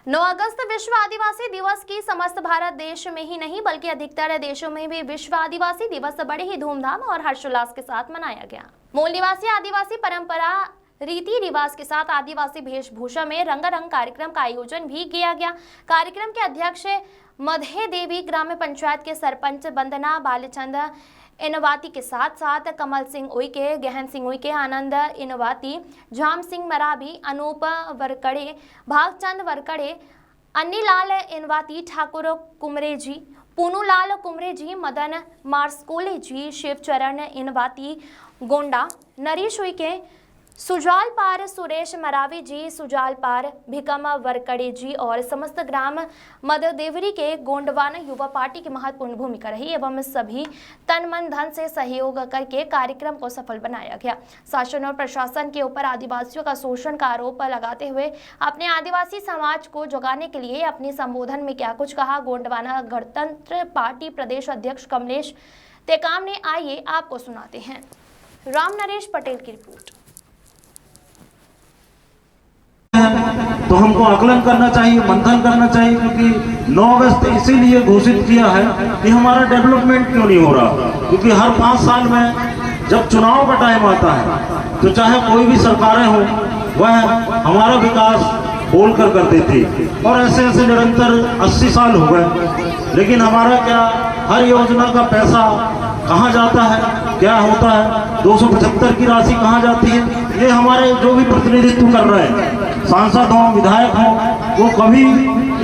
9 अगस्त विश्व आदिवासी दिवस की समस्त भारत देश में ही नहीं बल्कि अधिकतर देशों में भी विश्व आदिवासी दिवस बड़े ही धूमधाम और हर्षोल्लास के साथ मनाया गया। मूल निवासी आदिवासी परंपरा रीति रिवाज के साथ आदिवासी वेशभूषा में रंगारंग कार्यक्रम का आयोजन भी किया गया। कार्यक्रम के अध्यक्ष मधे देवी, ग्राम पंचायत के सरपंच वंदना बालचंद इनवाती के साथ साथ कमल सिंह उइके, गहन सिंह उइके, आनंद इनवाती, झाम सिंह मराबी, अनूप वरकड़े, भागचंद वरकड़े, अन्नीलाल इनवाती, ठाकुर कुमरे जी, पूनूलाल कुमरे जी, मदन मार्सकोले जी, शिवचरण इनवाती, गोंडा नरीश उइके, सुजाल पार सुरेश मरावी जी, सुजाल पार भिकम वरकड़े जी और समस्त ग्राम मददेवरी के गोंडवाना युवा पार्टी की महत्वपूर्ण भूमिका रही एवं सभी तन मन धन से सहयोग करके कार्यक्रम को सफल बनाया गया। शासन और प्रशासन के ऊपर आदिवासियों का शोषण का आरोप लगाते हुए अपने आदिवासी समाज को जगाने के लिए अपने संबोधन में क्या कुछ कहा गोंडवाना गणतंत्र पार्टी प्रदेश अध्यक्ष कमलेश टेकाम ने, आइए आपको सुनाते हैं। राम नरेश पटेल की रिपोर्ट। तो हमको आकलन करना चाहिए, मंथन करना चाहिए, क्योंकि 9 अगस्त इसीलिए घोषित किया है कि हमारा डेवलपमेंट क्यों नहीं हो रहा। क्योंकि हर 5 साल में जब चुनाव का टाइम आता है तो चाहे कोई भी सरकारें हो वह हमारा विकास बोल कर देती और ऐसे ऐसे निरंतर 80 साल हो गए, लेकिन हमारा क्या हर योजना का पैसा कहाँ जाता है, क्या होता है, 275 की राशि कहाँ जाती है, ये हमारे जो भी प्रतिनिधित्व कर रहे हैं, सांसद हों, विधायक हों, वो कभी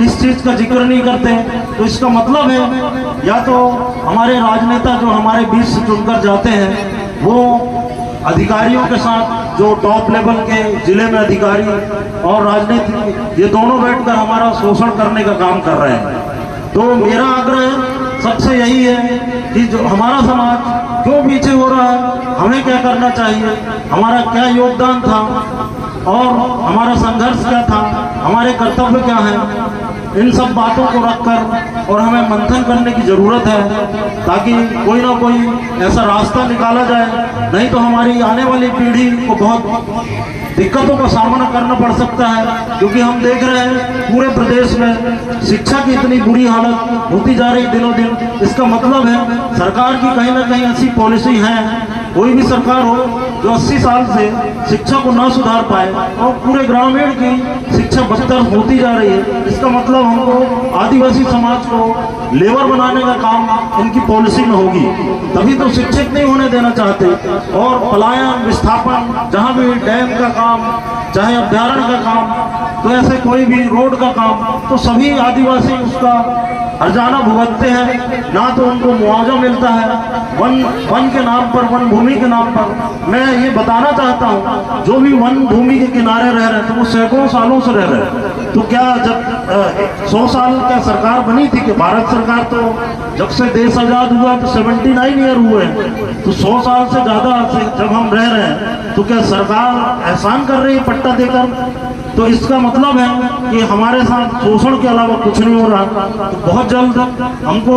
इस चीज का जिक्र नहीं करते। तो इसका मतलब है या तो हमारे राजनेता जो हमारे बीच से चुनकर जाते हैं वो अधिकारियों के साथ, जो टॉप लेवल के जिले में अधिकारी और राजनीतिक, ये दोनों बैठकर हमारा शोषण करने का काम कर रहे हैं। तो मेरा आग्रह सबसे यही है कि जो हमारा समाज क्यों पीछे हो रहा है, हमें क्या करना चाहिए, हमारा क्या योगदान था और हमारा संघर्ष क्या था, हमारे कर्तव्य क्या है, इन सब बातों को रखकर और हमें मंथन करने की जरूरत है ताकि कोई ना कोई ऐसा रास्ता निकाला जाए। नहीं तो हमारी आने वाली पीढ़ी को बहुत दिक्कतों का सामना करना पड़ सकता है, क्योंकि हम देख रहे हैं पूरे प्रदेश में शिक्षा की इतनी बुरी हालत होती जा रही दिनों दिन। इसका मतलब है सरकार की कहीं ना कहीं ऐसी पॉलिसी है, कोई भी सरकार हो जो 80 साल से शिक्षा को ना सुधार पाए और पूरे ग्रामीण की शिक्षा बदतर होती जा रही है। इसका मतलब हमको आदिवासी समाज को लेबर बनाने का काम इनकी पॉलिसी में होगी, तभी तो शिक्षित नहीं होने देना चाहते। और पलायन, विस्थापन, जहाँ भी डैम का काम, चाहे अभ्यारण्य का काम, तो ऐसे कोई भी रोड का काम, तो सभी आदिवासी उसका हर्जाना भुगतते हैं, ना तो उनको मुआवजा मिलता है। वन के नाम पर, वन भूमि के नाम पर मैं ये बताना चाहता हूँ, जो भी वन भूमि के किनारे रह रहे हैं तो वो सैकड़ों सालों से रह रहे हैं। तो क्या जब 100 साल क्या सरकार बनी थी कि भारत सरकार तो जब से देश आजाद हुआ तो 79 ईयर हुए हैं, तो 100 साल से ज्यादा से जब हम रह रहे हैं तो क्या सरकार एहसान कर रही है पट्टा देकर? तो इसका मतलब है कि हमारे साथ शोषण के अलावा कुछ नहीं हो रहा। तो बहुत जल्द हमको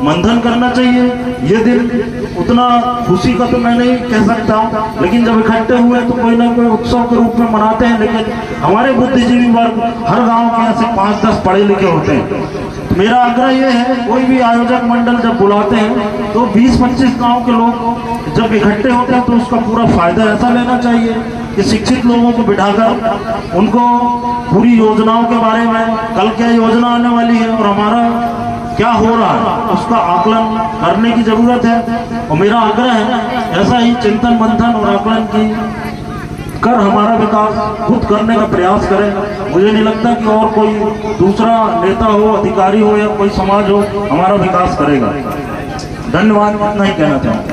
मंथन करना चाहिए। ये दिन उतना खुशी का तो मैं नहीं कह सकता, लेकिन जब इकट्ठे हुए तो कोई ना कोई उत्सव के रूप में मनाते हैं। लेकिन हमारे बुद्धिजीवी वर्ग हर गांव के ऐसे 5-10 पढ़े लिखे होते हैं। तो मेरा आग्रह ये है, कोई भी आयोजक मंडल जब बुलाते हैं तो 20-25 गाँव के लोग जब इकट्ठे होते हैं तो उसका पूरा फायदा ऐसा लेना चाहिए कि शिक्षित लोगों को बिठाकर उनको पूरी योजनाओं के बारे में, कल क्या योजना आने वाली है और हमारा क्या हो रहा है, उसका आकलन करने की जरूरत है। और मेरा आग्रह है ऐसा ही चिंतन मंथन और आकलन की कर हमारा विकास खुद करने का प्रयास करें। मुझे नहीं लगता कि और कोई दूसरा नेता हो, अधिकारी हो या कोई समाज हो हमारा विकास करेगा। धन्यवाद, इतना ही कहना चाहूँगा।